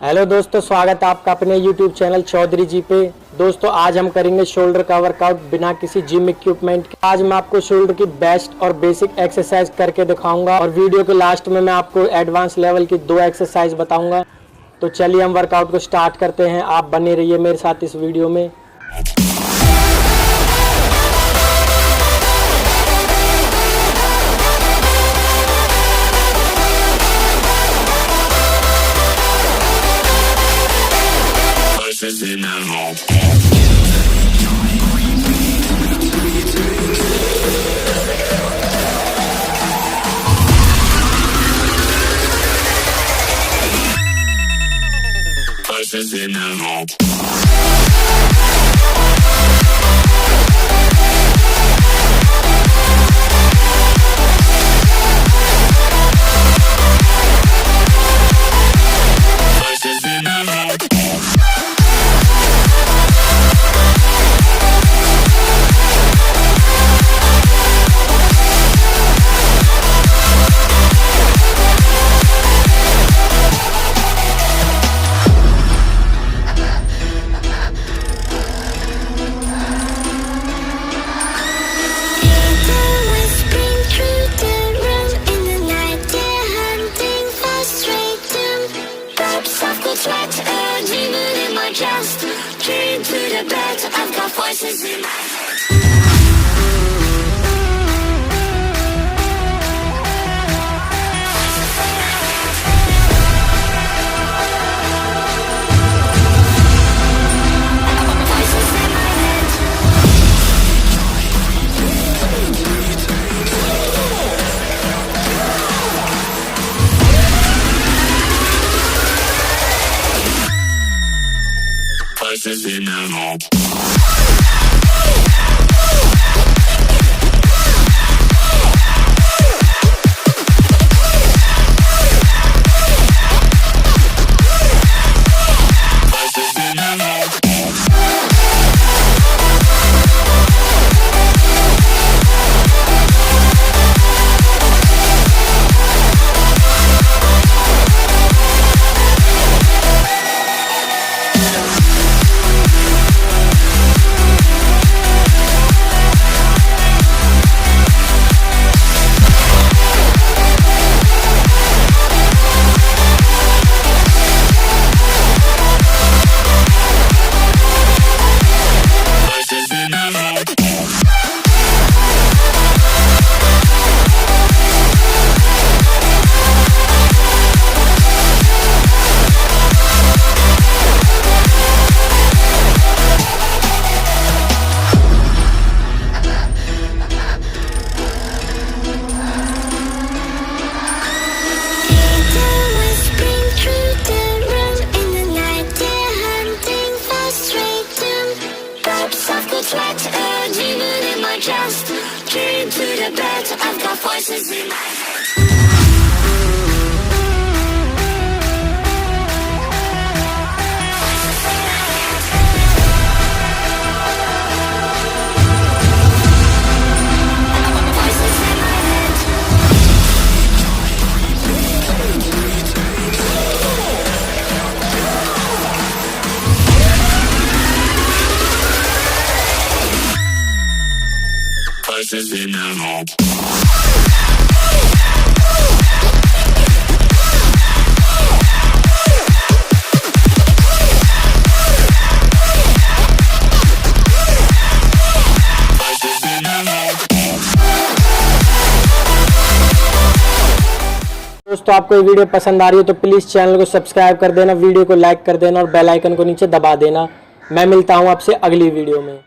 Hello दोस्तों, स्वागत है आपका अपने YouTube चैनल चौधरी जी पे। दोस्तों आज हम करेंगे शोल्डर का वर्कआउट बिना किसी जिम इक्विपमेंट के। आज मैं आपको शोल्डर की बेस्ट और बेसिक एक्सरसाइज करके दिखाऊंगा और वीडियो के लास्ट में मैं आपको एडवांस लेवल की 2 एक्सरसाइज बताऊंगा। तो चलिए हम वर्कआउट को स्टार्ट करते हैं। आप बने रहिए मेरे साथ इस वीडियो में। दोस्तों आपको ये वीडियो पसंद आ रही है तो प्लीज़ चैनल को सब्सक्राइब कर देना, वीडियो को लाइक कर देना और बेल आइकन को नीचे दबा देना। मैं मिलता हूँ आपसे अगली वीडियो में।